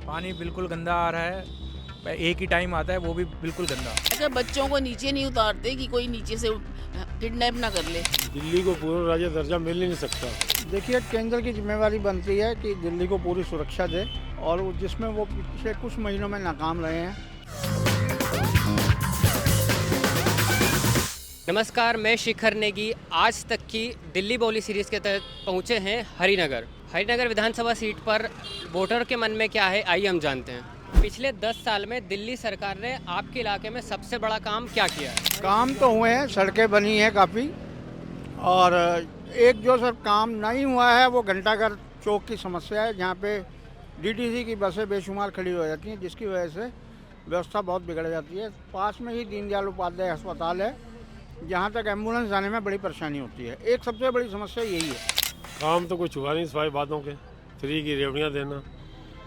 पानी बिल्कुल गंदा आ रहा है, एक ही टाइम आता है वो भी बिल्कुल गंदा। अच्छा, बच्चों को नीचे नहीं उतारते कि कोई नीचे से किडनैप ना कर ले। दिल्ली को पूर्ण राज्य दर्जा मिल ही नहीं सकता। देखिए, केंद्र की जिम्मेवारी बनती है कि दिल्ली को पूरी सुरक्षा दे, और जिसमें वो पिछले कुछ महीनों में नाकाम रहे हैं। नमस्कार, मैं शिखर नेगी आज तक की दिल्ली बोली सीरीज़ के तहत पहुँचे हैं हरिनगर विधानसभा सीट पर वोटर के मन में क्या है, आइए हम जानते हैं। पिछले 10 साल में दिल्ली सरकार ने आपके इलाके में सबसे बड़ा काम क्या किया है? काम तो हुए हैं, सड़कें बनी हैं काफ़ी, और एक जो सर काम नहीं हुआ है वो घंटाघर चौक की समस्या है, जहाँ पे डीटीसी की बसें बेशुमार खड़ी हो जाती हैं, जिसकी वजह से व्यवस्था बहुत बिगड़ जाती है। पास में ही दीनदयाल उपाध्याय अस्पताल है, जहाँ तक एम्बुलेंस जाने में बड़ी परेशानी होती है। एक सबसे बड़ी समस्या यही है। काम तो कुछ हुआ नहीं सिवाय बातों के। फ्री की रेवड़ियाँ देना,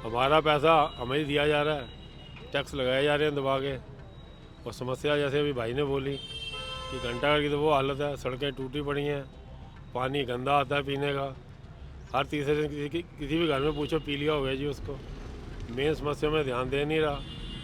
हमारा पैसा हमें ही दिया जा रहा है, टैक्स लगाए जा रहे हैं दबा के। और समस्या जैसे अभी भाई ने बोली कि घंटाघर की तो वो हालत है, सड़कें टूटी पड़ी हैं, पानी गंदा आता है पीने का। हर तीसरे दिन किसी भी घर में पूछो पी लिया हो गया जी उसको। मेन समस्या में ध्यान दे नहीं रहा,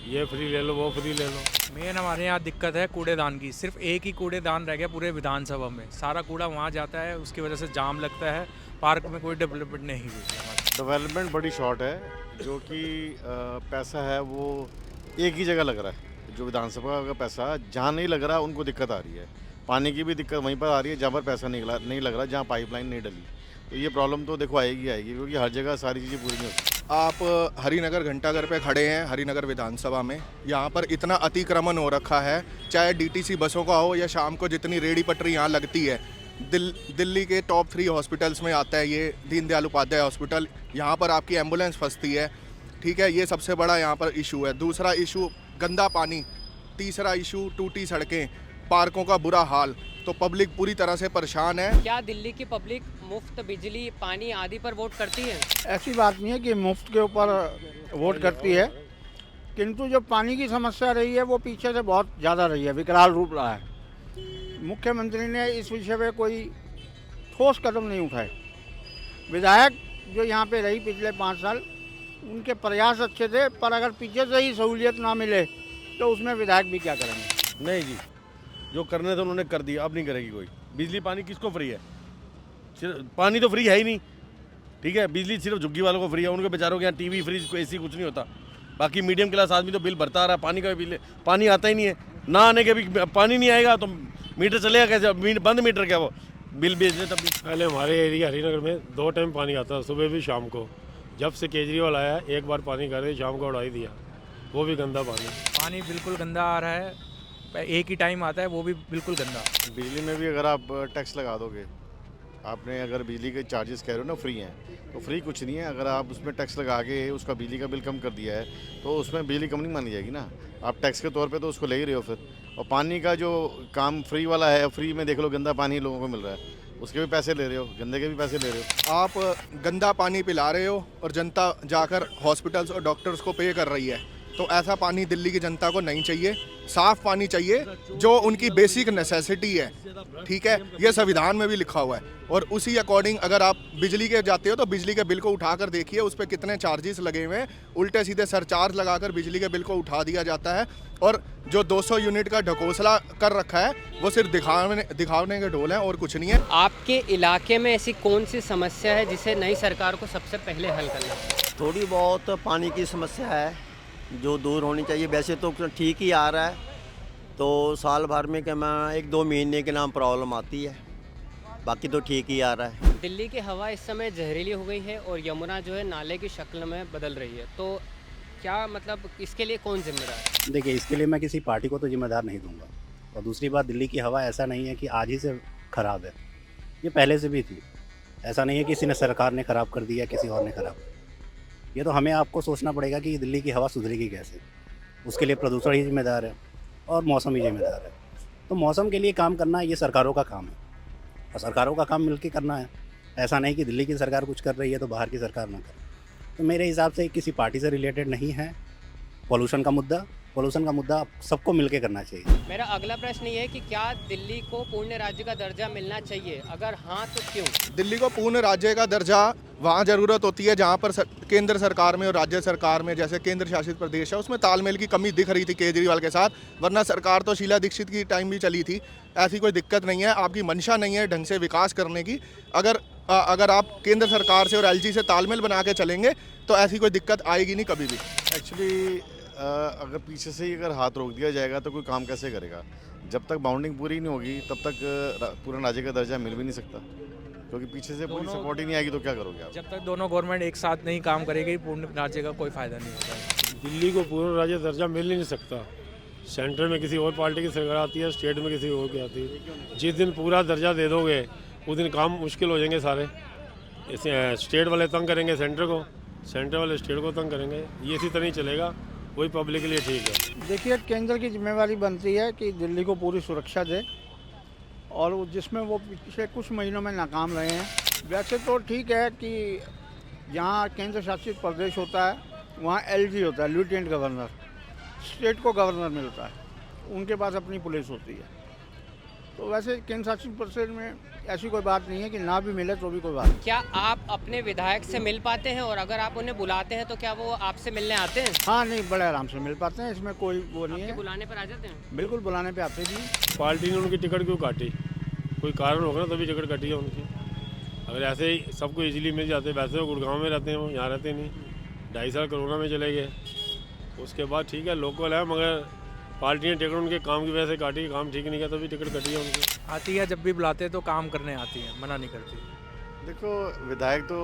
ये फ्री ले लो वो फ्री ले लो। मेन हमारे यहाँ दिक्कत है कूड़ेदान की। सिर्फ एक ही कूड़ेदान रह गया पूरे विधानसभा में, सारा कूड़ा वहाँ जाता है, उसकी वजह से जाम लगता है। पार्क में कोई डेवलपमेंट नहीं हुई हमारी। डेवलपमेंट बड़ी शॉर्ट है, जो कि पैसा है वो एक ही जगह लग रहा है। जो विधानसभा का पैसा जहाँ नहीं लग रहा उनको दिक्कत आ रही है। पानी की भी दिक्कत वहीं पर आ रही है जहाँ पर पैसा नहीं लग रहा, जहाँ पाइपलाइन नहीं डली। तो ये प्रॉब्लम तो देखो आएगी, क्योंकि हर जगह सारी चीज़ें पूरी नहीं होती। आप हरिनगर घंटाघर पे खड़े हैं, हरिनगर विधानसभा में। यहाँ पर इतना अतिक्रमण हो रखा है, चाहे डीटीसी बसों का हो या शाम को जितनी रेहड़ी पटरी यहाँ लगती है। दिल्ली के टॉप 3 हॉस्पिटल्स में आता है ये दीनदयाल उपाध्याय हॉस्पिटल। यहाँ पर आपकी एम्बुलेंस फंसती है, ठीक है। ये सबसे बड़ा यहाँ पर इशू है। दूसरा इशू गंदा पानी, तीसरा इशू टूटी सड़कें, पार्कों का बुरा हाल। तो पब्लिक पूरी तरह से परेशान है। क्या दिल्ली की पब्लिक मुफ्त बिजली, पानी आदि पर वोट करती है? ऐसी बात नहीं है कि मुफ्त के ऊपर वोट करती है, किंतु जो पानी की समस्या रही है वो पीछे से बहुत ज़्यादा रही है, विकराल रूप रहा है। मुख्यमंत्री ने इस विषय पे कोई ठोस कदम नहीं उठाए। विधायक जो यहाँ पे रही पिछले 5 साल, उनके प्रयास अच्छे थे, पर अगर पीछे से ही सहूलियत ना मिले तो उसमें विधायक भी क्या करेंगे। नहीं जी, जो करने थे उन्होंने कर दिया, अब नहीं करेगी कोई। बिजली पानी किसको फ्री है? सिर्फ पानी तो फ्री है ही नहीं, ठीक है। बिजली सिर्फ झुग्गी वालों को फ्री है, उनके बेचारों के यहाँ टीवी, फ्रिज, एसी कुछ नहीं होता। बाकी मीडियम क्लास आदमी तो बिल भरता आ रहा है, पानी का भी बिल, पानी आता ही नहीं है। ना आने के भी पानी नहीं आएगा तो मीटर चलेगा कैसे? बंद मीटर क्या वो बिल भेज दे तब भी। पहले हमारे एरिया हरिनगर में 2 टाइम पानी आता था, सुबह भी शाम को। जब से केजरीवाल आया एक बार पानी कर शाम को उड़ा ही दिया, वो भी गंदा पानी। पानी बिल्कुल गंदा आ रहा है, एक ही टाइम आता है वो भी बिल्कुल गंदा। बिजली में भी अगर आप टैक्स लगा दोगे, आपने अगर बिजली के चार्जेस कह रहे हो ना फ्री हैं, तो फ्री कुछ नहीं है। अगर आप उसमें टैक्स लगा के उसका बिजली का बिल कम कर दिया है तो उसमें बिजली कम नहीं मानी जाएगी ना। आप टैक्स के तौर पे तो उसको ले ही रहे हो फिर। और पानी का जो काम फ्री वाला है, फ्री में देख लो गंदा पानी लोगों को मिल रहा है, उसके भी पैसे ले रहे हो, गंदे के भी पैसे ले रहे हो। आप गंदा पानी पिला रहे हो और जनता जाकर हॉस्पिटल्स और डॉक्टर्स को पे कर रही है। तो ऐसा पानी दिल्ली की जनता को नहीं चाहिए। साफ पानी चाहिए जो उनकी बेसिक नेसेसिटी है, ठीक है। ये संविधान में भी लिखा हुआ है। और उसी अकॉर्डिंग अगर आप बिजली के जाते हो तो बिजली के बिल को उठाकर देखिए, उस पर कितने चार्जेस लगे हुए हैं। उल्टे सीधे सरचार्ज लगाकर बिजली के बिल को उठा दिया जाता है। और जो 200 यूनिट का ढकोसला कर रखा है वो सिर्फ दिखाने के ढोल हैं और कुछ नहीं है। आपके इलाके में ऐसी कौन सी समस्या है जिसे नई सरकार को सबसे पहले हल करना है? थोड़ी बहुत पानी की समस्या है जो दूर होनी चाहिए। वैसे तो ठीक ही आ रहा है, तो साल भर में क्या मैं 1-2 महीने के नाम प्रॉब्लम आती है, बाकी तो ठीक ही आ रहा है। दिल्ली की हवा इस समय जहरीली हो गई है और यमुना जो है नाले की शक्ल में बदल रही है, तो क्या मतलब इसके लिए कौन जिम्मेदार है? देखिए, इसके लिए मैं किसी पार्टी को तो जिम्मेदार नहीं दूंगा। और दूसरी बात, दिल्ली की हवा ऐसा नहीं है कि आज ही से ख़राब है, ये पहले से भी थी। ऐसा नहीं है कि किसी ने सरकार ने ख़राब कर दिया, किसी और ने ख़राब। ये तो हमें आपको सोचना पड़ेगा कि दिल्ली की हवा सुधरेगी कैसे। उसके लिए प्रदूषण ही जिम्मेदार है और मौसम ही जिम्मेदार है। तो मौसम के लिए काम करना ये सरकारों का काम है, और सरकारों का काम मिलकर करना है। ऐसा नहीं कि दिल्ली की सरकार कुछ कर रही है तो बाहर की सरकार ना करे। तो मेरे हिसाब से किसी पार्टी से रिलेटेड नहीं है। पॉल्यूशन का मुद्दा सबको मिलके करना चाहिए। मेरा अगला प्रश्न ये है कि क्या दिल्ली को पूर्ण राज्य का दर्जा मिलना चाहिए? अगर हाँ तो क्यों? दिल्ली को पूर्ण राज्य का दर्जा वहाँ ज़रूरत होती है जहाँ पर केंद्र सरकार में और राज्य सरकार में, जैसे केंद्र शासित प्रदेश है, उसमें तालमेल की कमी दिख रही थी केजरीवाल के साथ। वरना सरकार तो शीला दीक्षित की टाइम भी चली थी, ऐसी कोई दिक्कत नहीं है। आपकी मंशा नहीं है ढंग से विकास करने की। अगर आप केंद्र सरकार से और एलजी से तालमेल बना के चलेंगे तो ऐसी कोई दिक्कत आएगी नहीं कभी भी। एक्चुअली अगर पीछे से ही अगर हाथ रोक दिया जाएगा तो कोई काम कैसे करेगा? जब तक बाउंडिंग पूरी नहीं होगी तब तक पूर्ण राज्य का दर्जा मिल भी नहीं सकता, क्योंकि पीछे से पूरी सपोर्ट ही नहीं आएगी तो क्या करोगे आप? जब तक दोनों गवर्नमेंट एक साथ नहीं काम करेगी पूर्ण राज्य का कोई फायदा नहीं होगा। दिल्ली को पूर्ण राज्य दर्जा मिल ही नहीं सकता। सेंटर में किसी और पार्टी की सरकार आती है, स्टेट में किसी और की आती है। जिस दिन पूरा दर्जा दे दोगे उस दिन काम मुश्किल हो जाएंगे सारे। इसे स्टेट वाले तंग करेंगे सेंटर को, सेंटर वाले स्टेट को तंग करेंगे। ये इसी तरह ही चलेगा, वही पब्लिक के लिए ठीक है। देखिए, केंद्र की जिम्मेवारी बनती है कि दिल्ली को पूरी सुरक्षा दे, और जिसमें वो पिछले कुछ महीनों में नाकाम रहे हैं। वैसे तो ठीक है कि जहाँ केंद्र शासित प्रदेश होता है वहाँ एलजी होता है, लेफ्टिनेंट गवर्नर। स्टेट को गवर्नर मिलता है, उनके पास अपनी पुलिस होती है। तो वैसे केंद्र शासित प्रदेश में ऐसी कोई बात नहीं है कि ना भी मिले तो भी कोई बात नहीं। क्या आप अपने विधायक से मिल पाते हैं, और अगर आप उन्हें बुलाते हैं तो क्या वो आपसे मिलने आते हैं? हाँ, नहीं, बड़े आराम से मिल पाते हैं, इसमें कोई वो नहीं है। बुलाने पर आ जाते हैं? बिल्कुल, बुलाने पे आते भी। पार्टी ने उनकी टिकट क्यों काटी? कोई कारण होगा ना तभी टिकट कटी है उनकी। अगर ऐसे ही सबको इजीली मिल जाते, वैसे वो गुड़गांव में रहते हैं, वो यहाँ रहते नहीं। 2.5 साल कोरोना में चले गए, उसके बाद ठीक है लोकल है, मगर पार्टी ने टिकट उनके काम की वजह से काटी। काम ठीक नहीं किया तभी टिकट कटी है उनकी। आती है जब भी बुलाते हैं तो काम करने आती है, मना नहीं करती। देखो, विधायक तो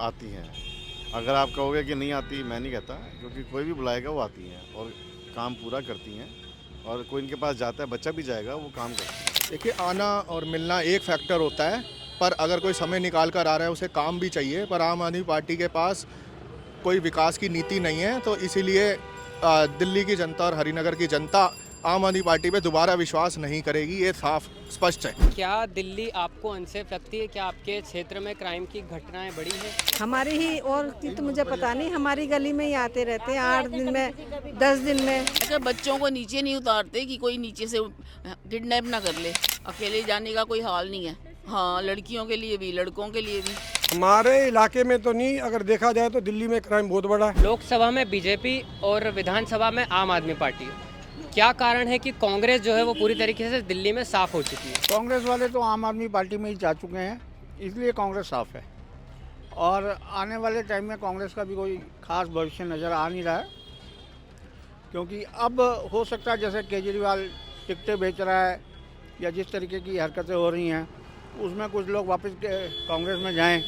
आती हैं। अगर आप कहोगे कि नहीं आती, मैं नहीं कहता, क्योंकि कोई भी बुलाएगा वो आती हैं और काम पूरा करती हैं। और कोई इनके पास जाता है, बच्चा भी जाएगा, वो काम करता है। देखिए, आना और मिलना एक फैक्टर होता है, पर अगर कोई समय निकाल कर आ रहा है उसे काम भी चाहिए। पर आम आदमी पार्टी के पास कोई विकास की नीति नहीं है, तो इसीलिए दिल्ली की जनता और हरिनगर की जनता आम आदमी पार्टी पे दोबारा विश्वास नहीं करेगी, ये साफ स्पष्ट है। क्या दिल्ली आपको अनसेफ लगती है? क्या आपके क्षेत्र में क्राइम की घटनाएं बढ़ी हैं? हमारी ही और की तो मुझे पता नहीं, हमारी गली में ही आते रहते हैं 8 दिन में 10 दिन में। अगर बच्चों को नीचे नहीं उतारते कि कोई नीचे से किडनैप ना कर ले, अकेले जाने का कोई हाल नहीं है। हाँ, लड़कियों के लिए भी, लड़कों के लिए भी। हमारे इलाके में तो नहीं, अगर देखा जाए तो दिल्ली में क्राइम बहुत बड़ा है। लोकसभा में बीजेपी और विधानसभा में आम आदमी पार्टी। क्या कारण है कि कांग्रेस जो है वो पूरी तरीके से दिल्ली में साफ हो चुकी है? कांग्रेस वाले तो आम आदमी पार्टी में ही जा चुके हैं, इसलिए कांग्रेस साफ है। और आने वाले टाइम में कांग्रेस का भी कोई खास भविष्य नज़र आ नहीं रहा है, क्योंकि अब हो सकता है जैसे केजरीवाल टिकटें बेच रहा है या जिस तरीके की हरकतें हो रही हैं उसमें कुछ लोग वापस कांग्रेस में जाएं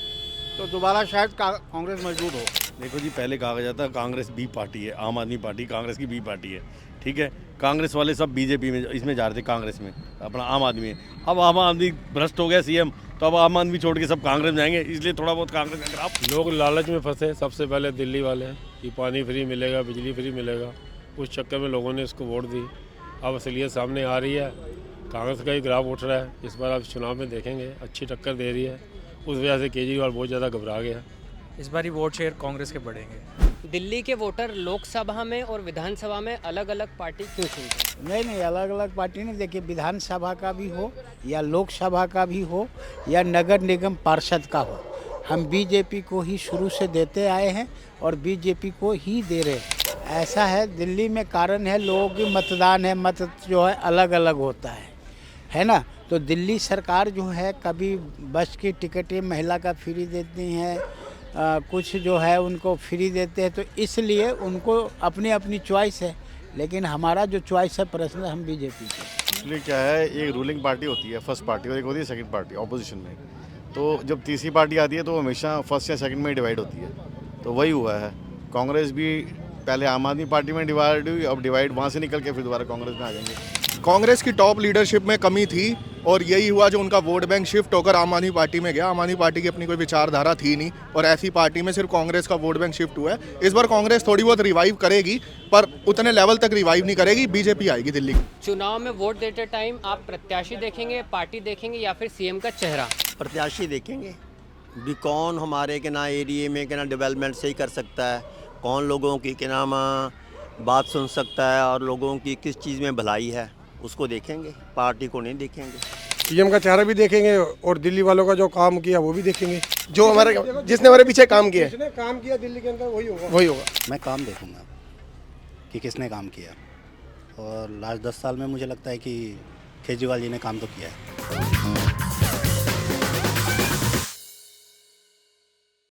तो दोबारा शायद कांग्रेस मजबूत हो। देखो जी, पहले कहा जाता है कांग्रेस बी पार्टी है, आम आदमी पार्टी कांग्रेस की बी पार्टी है, ठीक है। कांग्रेस वाले सब बीजेपी में, इसमें जा रहे थे, कांग्रेस में अपना आम आदमी है। अब आम आदमी भ्रष्ट हो गया सीएम, तो अब आम आदमी छोड़ के सब कांग्रेस में जाएंगे, इसलिए थोड़ा बहुत कांग्रेस का खराब। लोग लालच में फंसे सबसे पहले दिल्ली वाले कि पानी फ्री मिलेगा, बिजली फ्री मिलेगा, उस चक्कर में लोगों ने इसको वोट दी। अब असलियत सामने आ रही है, कांग्रेस का ही ग्राफ उठ रहा है। इस बार आप चुनाव में देखेंगे अच्छी टक्कर दे रही है, उस वजह से केजरीवाल बहुत ज़्यादा घबरा गया। इस बारी वोट शेयर कांग्रेस के बढ़ेंगे। दिल्ली के वोटर लोकसभा में और विधानसभा में अलग अलग पार्टी क्यों चुनते हैं? नहीं, अलग अलग पार्टी नहीं। देखिए, विधानसभा का भी हो या लोकसभा का भी हो या नगर निगम पार्षद का हो, हम बीजेपी को ही शुरू से देते आए हैं और बीजेपी को ही दे रहे हैं। ऐसा है दिल्ली में, कारण है लोगों की मतदान है, मत जो है अलग अलग होता है ना। तो दिल्ली सरकार जो है कभी बस की टिकटें महिला का फ्री देती हैं, कुछ जो है उनको फ्री देते हैं, तो इसलिए उनको अपनी अपनी चॉइस है। लेकिन हमारा जो चॉइस है पर्सनल, हम बीजेपी के। इसलिए क्या है, एक रूलिंग पार्टी होती है फर्स्ट पार्टी और एक होती है सेकंड पार्टी ऑपोजिशन में। तो जब तीसरी पार्टी आती है तो वो हमेशा फर्स्ट या सेकंड में डिवाइड होती है। तो वही हुआ है, कांग्रेस भी पहले आम आदमी पार्टी में डिवाइड हुई, अब डिवाइड वहाँ से निकल के फिर दोबारा कांग्रेस में आ जाएंगे। कांग्रेस की टॉप लीडरशिप में कमी थी और यही हुआ जो उनका वोट बैंक शिफ्ट होकर आम आदमी पार्टी में गया। आम आदमी पार्टी की अपनी कोई विचारधारा थी नहीं और ऐसी पार्टी में सिर्फ कांग्रेस का वोट बैंक शिफ्ट हुआ है। इस बार कांग्रेस थोड़ी बहुत रिवाइव करेगी, पर उतने लेवल तक रिवाइव नहीं करेगी, बीजेपी आएगी दिल्ली। चुनाव में वोट देते टाइम आप प्रत्याशी देखेंगे, पार्टी देखेंगे या फिर सीएम का चेहरा? प्रत्याशी देखेंगे भी कौन हमारे के ना एरिए में के ना डेवलपमेंट सही कर सकता है, कौन लोगों की के नाम बात सुन सकता है और लोगों की किस चीज़ में भलाई है, उसको देखेंगे, पार्टी को नहीं देखेंगे। सीएम का चेहरा भी देखेंगे और दिल्ली वालों का जो काम किया वो भी देखेंगे। जो हमारे जिसने हमारे पीछे काम किया, जिसने काम किया दिल्ली के अंदर वही होगा। मैं काम देखूंगा कि किसने काम किया, और लास्ट 10 साल में मुझे लगता है कि केजरीवाल जी ने काम तो किया है।